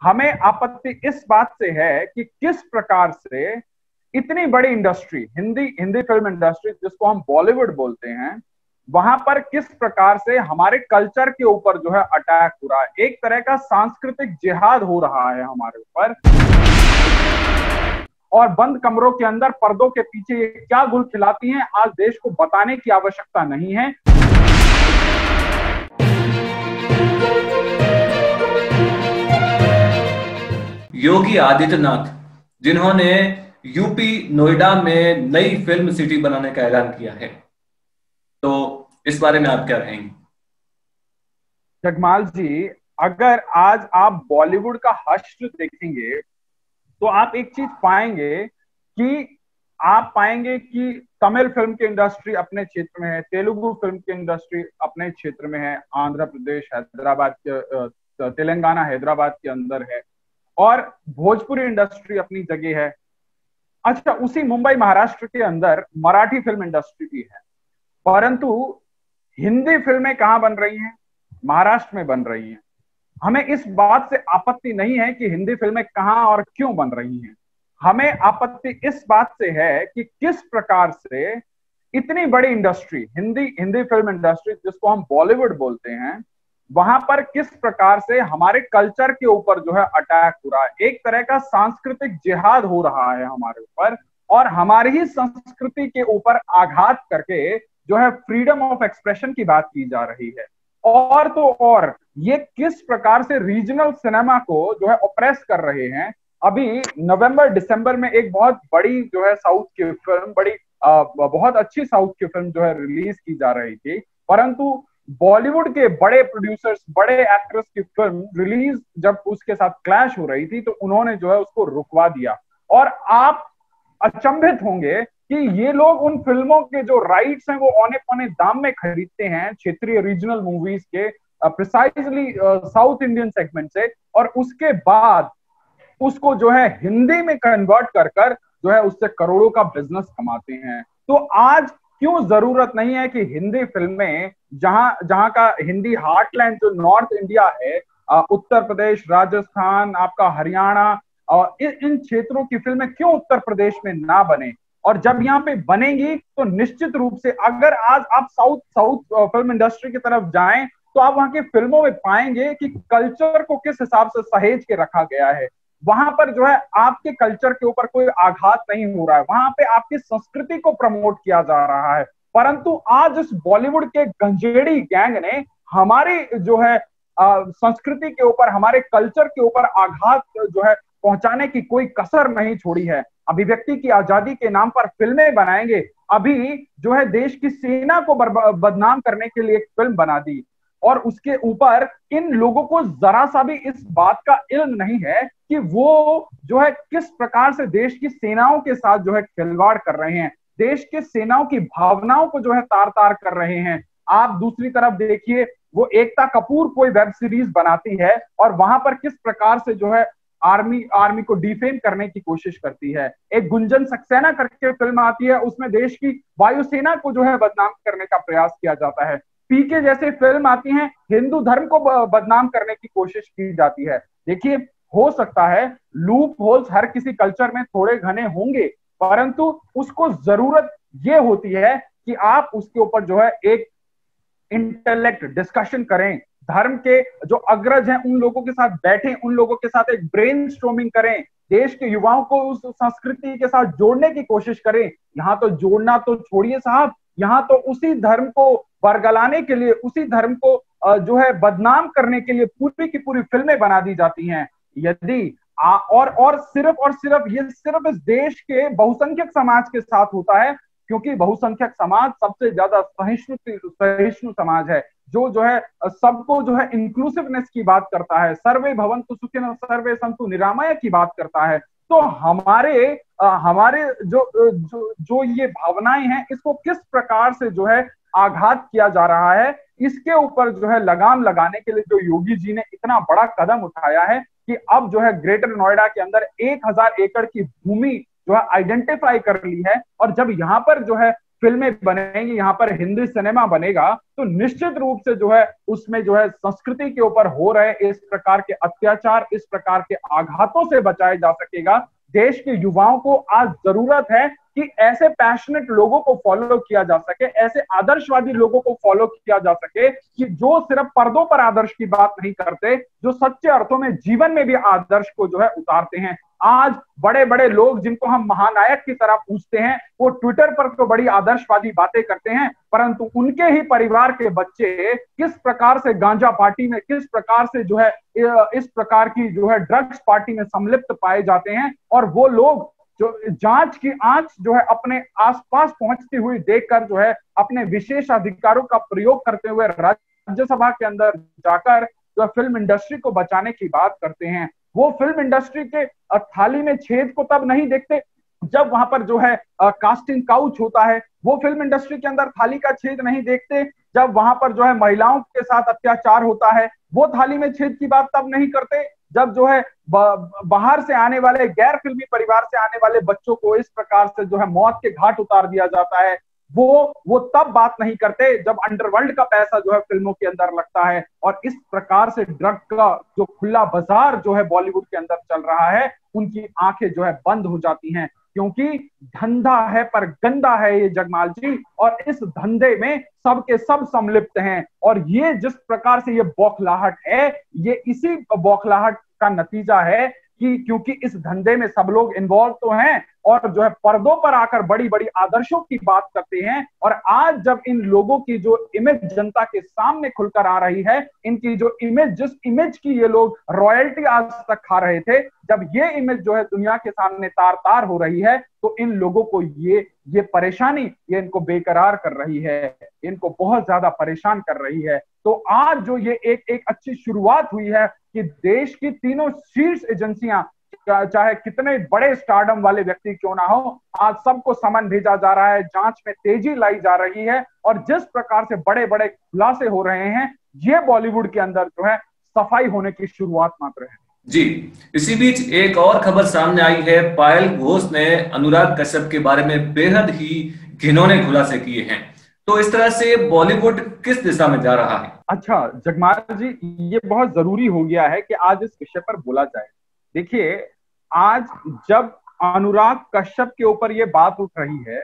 हमें आपत्ति इस बात से है कि किस प्रकार से इतनी बड़ी industry, Hindi Hindi film industry जिसको हम बॉलीवुड बोलते हैं, वहां पर किस प्रकार से हमारे कल्चर के ऊपर जो है अटैक हो रहा है, एक तरह का सांस्कृतिक जिहाद हो रहा है हमारे ऊपर। और बंद कमरों के अंदर पर्दों के पीछे ये क्या गुल खिलाती हैं, आज देश को बताने की आवश्यकता नहीं है। योगी आदित्यनाथ, जिन्होंने यूपी नोएडा में नई फिल्म सिटी बनाने का ऐलान किया है, तो इस बारे में आप क्या कहेंगे? जगमाल जी, अगर आज आप बॉलीवुड का हश्र देखेंगे तो आप एक चीज पाएंगे कि तमिल फिल्म की इंडस्ट्री अपने क्षेत्र में है, तेलुगु फिल्म की इंडस्ट्री अपने क्षेत्र में है, आंध्र प्रदेश, हैदराबाद के तेलंगाना हैदराबाद के अंदर है, और भोजपुरी इंडस्ट्री अपनी जगह है। अच्छा, उसी मुंबई महाराष्ट्र के अंदर मराठी फिल्म इंडस्ट्री भी है, परंतु हिंदी फिल्में कहाँ बन रही हैं? महाराष्ट्र में बन रही हैं। हमें इस बात से आपत्ति नहीं है कि हिंदी फिल्में कहाँ और क्यों बन रही हैं। हमें आपत्ति इस बात से है कि किस प्रकार से इतनी बड़ी industry, Hindi Hindi film industry जिसको हम बॉलीवुड बोलते हैं, वहां पर किस प्रकार से हमारे कल्चर के ऊपर जो है अटैक हो रहा है, एक तरह का सांस्कृतिक जिहाद हो रहा है हमारे ऊपर, और हमारी ही संस्कृति के ऊपर आघात करके जो है फ्रीडम ऑफ एक्सप्रेशन की बात की जा रही है। और तो और ये किस प्रकार से रीजनल सिनेमा को जो है ऑप्रेस कर रहे हैं। अभी नवंबर दिसंबर में एक बहुत बड़ी जो है साउथ की फिल्म, बहुत अच्छी साउथ की फिल्म जो है रिलीज की जा रही थी, परंतु बॉलीवुड के बड़े प्रोड्यूसर्स, बड़े एक्ट्रेस की फिल्म रिलीज जब उसके साथ क्लैश हो रही थी तो उन्होंने जो है उसको रुकवा दिया। और आप अचंभित होंगे कि ये लोग उन फिल्मों के जो राइट्स हैं वो औने पौने दाम में खरीदते हैं क्षेत्रीय रीजनल मूवीज के, प्रिसाइजली साउथ इंडियन सेगमेंट से, और उसके बाद उसको जो है हिंदी में कन्वर्ट कर कर जो है उससे करोड़ों का बिजनेस कमाते हैं। तो आज क्यों जरूरत नहीं है कि हिंदी फिल्में, जहां जहां का हिंदी हार्टलैंड जो नॉर्थ इंडिया है, उत्तर प्रदेश, राजस्थान, आपका हरियाणा, और इन क्षेत्रों की फिल्में क्यों उत्तर प्रदेश में ना बने? और जब यहाँ पे बनेंगी तो निश्चित रूप से, अगर आज आप साउथ साउथ फिल्म इंडस्ट्री की तरफ जाएं तो आप वहां की फिल्मों में पाएंगे कि कल्चर को किस हिसाब से सहेज के रखा गया है। वहां पर जो है आपके कल्चर के ऊपर कोई आघात नहीं हो रहा है, वहां पे आपकी संस्कृति को प्रमोट किया जा रहा है। परंतु आज इस बॉलीवुड के गंजेड़ी गैंग ने हमारी जो है संस्कृति के ऊपर, हमारे कल्चर के ऊपर आघात जो है पहुंचाने की कोई कसर नहीं छोड़ी है। अभिव्यक्ति की आजादी के नाम पर फिल्में बनाएंगे। अभी जो है देश की सेना को बदनाम करने के लिए एक फिल्म बना दी, और उसके ऊपर इन लोगों को जरा सा भी इस बात का इल्म नहीं है कि वो जो है किस प्रकार से देश की सेनाओं के साथ जो है खिलवाड़ कर रहे हैं, देश के सेनाओं की भावनाओं को जो है तार तार कर रहे हैं। आप दूसरी तरफ देखिए, वो एकता कपूर कोई वेब सीरीज बनाती है और वहां पर किस प्रकार से जो है आर्मी को डिफेम करने की कोशिश करती है। एक गुंजन सक्सेना करके फिल्म आती है, उसमें देश की वायुसेना को जो है बदनाम करने का प्रयास किया जाता है। पीके जैसे फिल्म आती हैं, हिंदू धर्म को बदनाम करने की कोशिश की जाती है। देखिए, हो सकता है लूप होल्स हर किसी कल्चर में थोड़े घने होंगे, परंतु उसको जरूरत ये होती है कि आप उसके ऊपर जो है एक इंटेलेक्ट डिस्कशन करें, धर्म के जो अग्रज हैं उन लोगों के साथ बैठें, उन लोगों के साथ एक ब्रेन स्टॉर्मिंग करें, देश के युवाओं को उस संस्कृति के साथ जोड़ने की कोशिश करें। यहाँ तो जोड़ना तो छोड़िए साहब, यहाँ तो उसी धर्म को बरगलाने के लिए, उसी धर्म को जो है बदनाम करने के लिए पूरी की पूरी फिल्में बना दी जाती हैं। यदि और सिर्फ ये सिर्फ इस देश के बहुसंख्यक समाज के साथ होता है, क्योंकि बहुसंख्यक समाज सबसे ज्यादा सहिष्णु समाज है, जो है सबको जो है इंक्लूसिवनेस की बात करता है, सर्वे भवन्तु सुखिनः सर्वे सन्तु निरामय की बात करता है। तो हमारे जो ये भावनाएं हैं, इसको किस प्रकार से जो है आघात किया जा रहा है, इसके ऊपर जो है लगाम लगाने के लिए जो योगी जी ने इतना बड़ा कदम उठाया है कि अब जो है ग्रेटर नोएडा के अंदर 1000 एकड़ की भूमि जो है आइडेंटिफाई कर ली है, और जब यहाँ पर जो है फिल्में बनेंगी, यहाँ पर हिंदी सिनेमा बनेगा, तो निश्चित रूप से जो है उसमें जो है संस्कृति के ऊपर हो रहे इस प्रकार के अत्याचार, इस प्रकार के आघातों से बचाया जा सकेगा। देश के युवाओं को आज जरूरत है कि ऐसे पैशनेट लोगों को फॉलो किया जा सके, ऐसे आदर्शवादी लोगों को फॉलो किया जा सके कि जो सिर्फ पर्दों पर आदर्श की बात नहीं करते, जो सच्चे अर्थों में जीवन में भी आदर्श को जो है उतारते हैं। आज बड़े बड़े लोग जिनको हम महानायक की तरह पूछते हैं, वो ट्विटर पर तो बड़ी आदर्शवादी बातें करते हैं, परंतु उनके ही परिवार के बच्चे किस प्रकार से गांजा पार्टी में, किस प्रकार से जो है इस प्रकार की जो है ड्रग्स पार्टी में सम्मिलित पाए जाते हैं, और वो लोग जो जांच की आंच जो है अपने आसपास पहुंचती हुई देखकर जो है अपने विशेष अधिकारों का प्रयोग करते हुए राज्यसभा के अंदर जाकर जो फिल्म इंडस्ट्री को बचाने की बात करते हैं। वो फिल्म इंडस्ट्री के थाली में छेद को तब नहीं देखते जब वहां पर जो है कास्टिंग काउच होता है। वो फिल्म इंडस्ट्री के अंदर थाली का छेद नहीं देखते जब वहां पर जो है महिलाओं के साथ अत्याचार होता है। वो थाली में छेद की बात तब नहीं करते जब जो है बाहर से आने वाले, गैर फिल्मी परिवार से आने वाले बच्चों को इस प्रकार से जो है मौत के घाट उतार दिया जाता है। वो तब बात नहीं करते जब अंडरवर्ल्ड का पैसा जो है फिल्मों के अंदर लगता है। और इस प्रकार से ड्रग का जो खुला बाजार जो है बॉलीवुड के अंदर चल रहा है, उनकी आंखें जो है बंद हो जाती हैं, क्योंकि धंधा है पर गंदा है ये जगमाल जी, और इस धंधे में सबके सब सम्मिलित हैं। और ये जिस प्रकार से ये बौखलाहट है, ये इसी बौखलाहट का नतीजा है कि क्योंकि इस धंधे में सब लोग इन्वॉल्व तो हैं और जो है पर्दों पर आकर बड़ी बड़ी आदर्शों की बात करते हैं। और आज जब इन लोगों की जो इमेज जनता के सामने खुलकर आ रही है, इनकी जो इमेज, जिस इमेज की ये लोग रॉयल्टी आज तक खा रहे थे, जब ये इमेज जो है दुनिया के सामने तार तार हो रही है, तो इन लोगों को ये परेशानी ये इनको बेकरार कर रही है, इनको बहुत ज्यादा परेशान कर रही है। तो आज जो ये एक अच्छी शुरुआत हुई है कि देश की तीनों शीर्ष एजेंसियां, चाहे कितने बड़े स्टारडम वाले व्यक्ति क्यों ना हो, आज सबको समन भेजा जा रहा है, जांच में तेजी लाई जा रही है, और जिस प्रकार से बड़े बड़े खुलासे हो रहे हैं, ये बॉलीवुड के अंदर जो है सफाई होने की शुरुआत मात्र है। जी, इसी बीच एक और खबर सामने आई है। पायल घोष ने अनुराग कश्यप के बारे में बेहद ही घिनौने खुलासे किए हैं। तो इस तरह से बॉलीवुड किस दिशा में जा रहा है? अच्छा जगमाल जी, ये बहुत जरूरी हो गया है कि आज इस विषय पर बोला जाए। देखिए, आज जब अनुराग कश्यप के ऊपर ये बात उठ रही है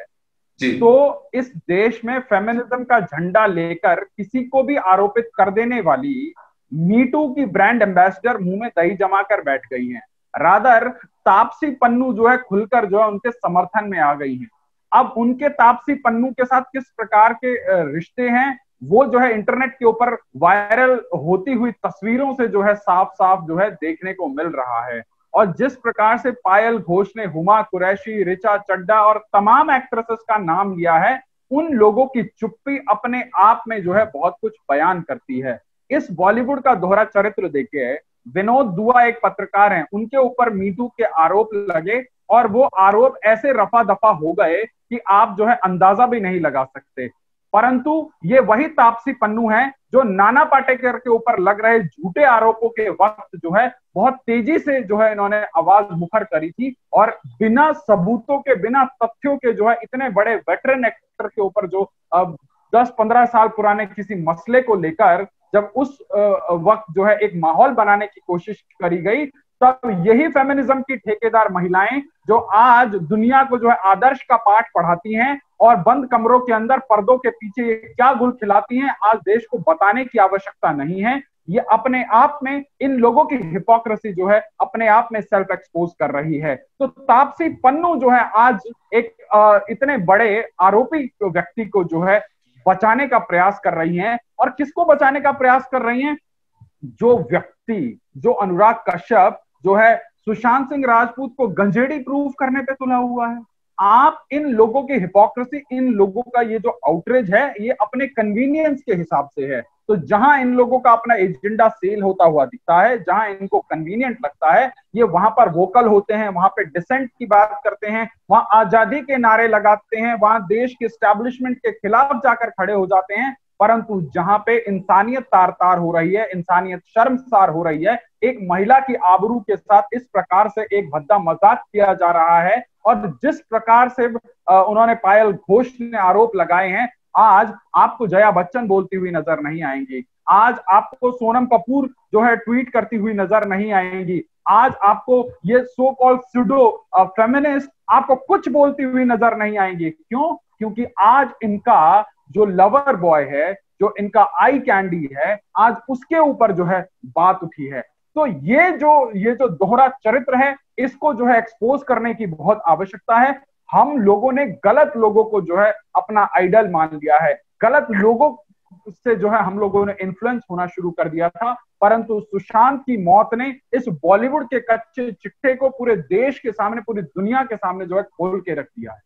तो इस देश में फेमिनिज्म का झंडा लेकर किसी को भी आरोपित कर देने वाली मीटू की ब्रांड एम्बेसडर मुंह में दही जमा कर बैठ गई हैं। रादर तापसी पन्नू जो है खुलकर जो है उनके समर्थन में आ गई हैं। अब उनके तापसी पन्नू के साथ किस प्रकार के रिश्ते हैं, वो जो है इंटरनेट के ऊपर वायरल होती हुई तस्वीरों से जो है साफ साफ जो है देखने को मिल रहा है। और जिस प्रकार से पायल घोष ने हुमा कुरैशी, ऋचा चड्ढा और तमाम एक्ट्रेसेस का नाम लिया है, उन लोगों की चुप्पी अपने आप में जो है बहुत कुछ बयान करती है। इस बॉलीवुड का दोहरा चरित्र देखिए, विनोद दुआ एक पत्रकार हैं, उनके ऊपर मीटू के आरोप लगे और वो आरोप ऐसे रफा दफा हो गए कि आप जो है अंदाजा भी नहीं लगा सकते। परंतु ये वही तापसी पन्नू हैं जो नाना पाटेकर के ऊपर लग रहे झूठे आरोपों के वक्त जो है बहुत तेजी से जो है इन्होंने आवाज मुखर करी थी, और बिना सबूतों के, बिना तथ्यों के जो है इतने बड़े वेटरन एक्टर के ऊपर जो 10-15 साल पुराने किसी मसले को लेकर जब उस वक्त जो है एक माहौल बनाने की कोशिश करी गई, तब यही फेमिनिज्म की ठेकेदार महिलाएं जो आज दुनिया को जो है आदर्श का पाठ पढ़ाती हैं और बंद कमरों के अंदर पर्दों के पीछे क्या गुल खिलाती हैं, आज देश को बताने की आवश्यकता नहीं है। ये अपने आप में इन लोगों की हिपोक्रेसी जो है अपने आप में सेल्फ एक्सपोज कर रही है। तो तापसी पन्नू जो है आज एक इतने बड़े आरोपी व्यक्ति को जो है बचाने का प्रयास कर रही हैं। और किसको बचाने का प्रयास कर रही हैं? जो व्यक्ति, जो अनुराग कश्यप जो है सुशांत सिंह राजपूत को गंजेड़ी प्रूफ करने पे तुला हुआ है। आप इन लोगों की हिपोक्रेसी, इन लोगों का ये जो आउटरीच है, ये अपने कन्वीनियंस के हिसाब से है। तो जहां इन लोगों का अपना एजेंडा सेल होता हुआ दिखता है, जहां इनको कन्वीनियंट लगता है, ये वहां पर वोकल होते हैं, वहां पे डिसेंट की बात करते हैं, वहां आजादी के नारे लगाते हैं, वहां देश के एस्टैब्लिशमेंट के खिलाफ जाकर खड़े हो जाते हैं। परंतु जहां पे इंसानियत तार तार हो रही है, इंसानियत शर्मसार हो रही है, एक महिला की आबरू के साथ इस प्रकार से एक भद्दा मजाक किया जा रहा है, और जिस प्रकार से उन्होंने पायल घोष ने आरोप लगाए हैं, आज आपको जया बच्चन बोलती हुई नजर नहीं आएंगी, आज आपको सोनम कपूर जो है ट्वीट करती हुई नजर नहीं आएंगी, आज आपको ये सो कॉल्ड सुडो फेमिनिस्ट आपको कुछ बोलती हुई नजर नहीं आएंगी। क्यों? क्योंकि आज इनका जो लवर बॉय है, जो इनका आई कैंडी है, आज उसके ऊपर जो है बात उठी है। तो ये जो दोहरा चरित्र है, इसको जो है एक्सपोज करने की बहुत आवश्यकता है। हम लोगों ने गलत लोगों को जो है अपना आइडल मान लिया है, गलत लोगों से जो है हम लोगों ने इन्फ्लुएंस होना शुरू कर दिया था, परंतु सुशांत की मौत ने इस बॉलीवुड के कच्चे चिट्ठे को पूरे देश के सामने, पूरी दुनिया के सामने जो है खोल के रख दिया है।